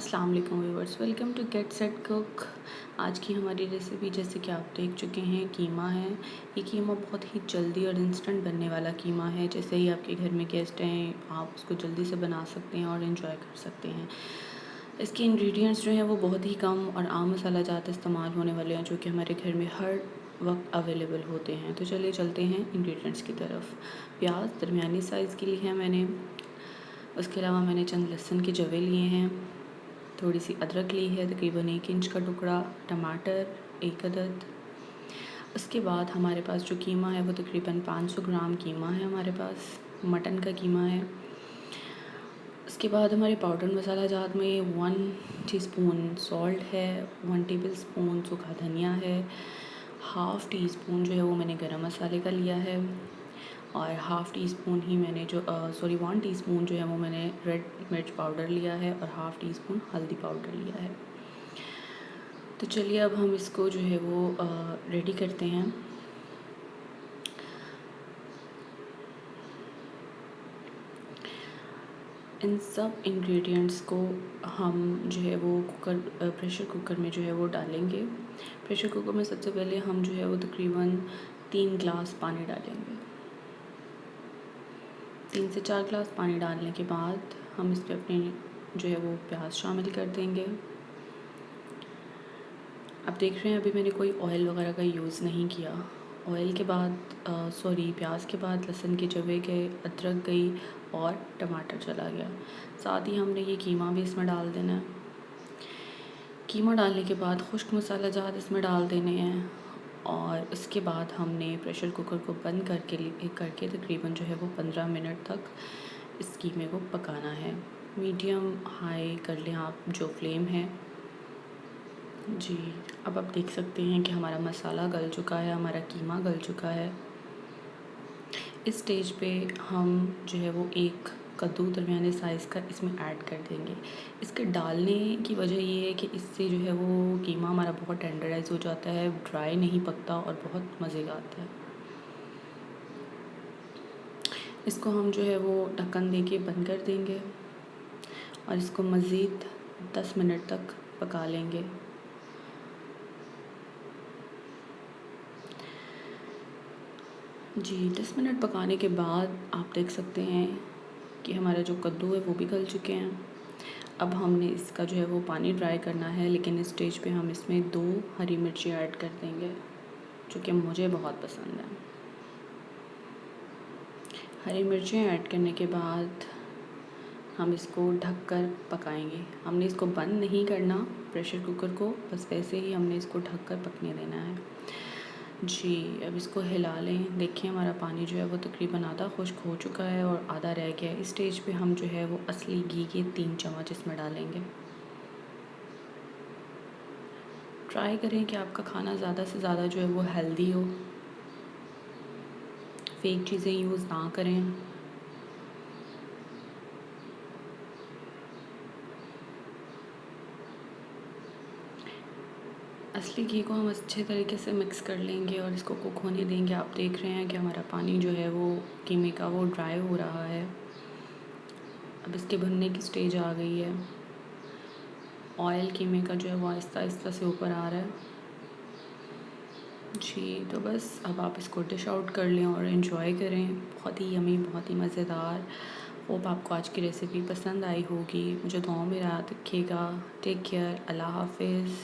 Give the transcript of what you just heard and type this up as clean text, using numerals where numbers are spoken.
अस्सलाम वालेकुम viewers, welcome to get set cook. आज की हमारी रेसिपी जैसे कि आप देख चुके हैं कीमा है। ये कीमा बहुत ही जल्दी और इंस्टेंट बनने वाला कीमा है। जैसे ही आपके घर में गेस्ट हैं आप उसको जल्दी से बना सकते हैं और इन्जॉय कर सकते हैं। इसके इंग्रेडिएंट्स जो हैं वो बहुत ही कम और आम मसाला जात इस्तेमाल होने वाले हैं जो कि हमारे घर में हर वक्त अवेलेबल होते हैं। तो चलिए चलते हैं इंग्रेडिएंट्स की तरफ। प्याज दरमियानी साइज़ की ली है मैंने। उसके अलावा मैंने चंद लहसुन के जवे लिए हैं, थोड़ी सी अदरक ली है, तकरीबन 1 इंच का टुकड़ा, टमाटर 1 अदद। उसके बाद हमारे पास जो कीमा है वो तकरीबन 500 ग्राम कीमा है हमारे पास, मटन का कीमा है। उसके बाद हमारे पाउडर मसाला जात में 1 टीस्पून सॉल्ट है, 1 टेबलस्पून सूखा धनिया है, हाफ़ टी स्पून जो है वो मैंने गरम मसाले का लिया है और हाफ़ टी स्पून ही मैंने 1 टीस्पून जो है वो मैंने रेड मिर्च पाउडर लिया है और हाफ़ टी स्पून हल्दी पाउडर लिया है। तो चलिए अब हम इसको जो है वो रेडी करते हैं। इन सब इंग्रेडिएंट्स को हम जो है वो प्रेशर कुकर में जो है वो डालेंगे। प्रेशर कुकर में सबसे पहले हम जो है वो तकरीबन 3 गिलास पानी डालेंगे। 3 से 4 गिलास पानी डालने के बाद हम इस पर अपने जो है वो प्याज शामिल कर देंगे। आप देख रहे हैं अभी मैंने कोई ऑयल वगैरह का यूज़ नहीं किया। ऑयल के बाद प्याज के बाद लहसुन के जवे गए, अदरक गई और टमाटर चला गया। साथ ही हमने ये कीमा भी इसमें डाल देना है। कीमा डालने के बाद खुश्क मसाला जात इसमें डाल देने हैं और उसके बाद हमने प्रेशर कुकर को बंद करके तकरीबन जो है वो 15 मिनट तक इस कीमे को पकाना है। मीडियम हाई कर लें आप जो फ्लेम है जी। अब आप देख सकते हैं कि हमारा मसाला गल चुका है, हमारा कीमा गल चुका है। इस स्टेज पे हम जो है वो एक कद्दू दरमियाने साइज़ का इसमें ऐड कर देंगे। इसके डालने की वजह ये है कि इससे जो है वो कीमा हमारा बहुत टेंडराइज़ हो जाता है, ड्राई नहीं पकता और बहुत मज़े का आता है। इसको हम जो है वो ढक्कन दे के बंद कर देंगे और इसको मज़ीद 10 मिनट तक पका लेंगे। जी 10 मिनट पकाने के बाद आप देख सकते हैं कि हमारा जो कद्दू है वो भी गल चुके हैं। अब हमने इसका जो है वो पानी ड्राई करना है, लेकिन इस स्टेज पे हम इसमें 2 हरी मिर्ची ऐड कर देंगे जो कि मुझे बहुत पसंद है। हरी मिर्ची ऐड करने के बाद हम इसको ढक कर पकाएंगे। हमने इसको बंद नहीं करना प्रेशर कुकर को, बस वैसे ही हमने इसको ढक कर पकने देना है जी। अब इसको हिला लें। देखिए हमारा पानी जो है वो तकरीबन आधा खुश्क हो चुका है और आधा रह गया है। इस स्टेज पे हम जो है वो असली घी के 3 चम्मच इसमें डालेंगे। ट्राई करें कि आपका खाना ज़्यादा से ज़्यादा जो है वो हेल्दी हो, फेक चीज़ें यूज़ ना करें। असली घी को हम अच्छे तरीके से मिक्स कर लेंगे और इसको कुक होने देंगे। आप देख रहे हैं कि हमारा पानी जो है वो कीमे का वो ड्राई हो रहा है। अब इसके भुनने की स्टेज आ गई है। ऑयल कीमे का जो है वो आहिस्ता आहिस्ता से ऊपर आ रहा है जी। तो बस अब आप इसको डिश आउट कर लें और इन्जॉय करें। बहुत ही यमी, बहुत ही मज़ेदार। होप आपको आज की रेसिपी पसंद आई होगी। मुझे दुआओं में याद रखिएगा। Take care. अल्लाह हाफिज़।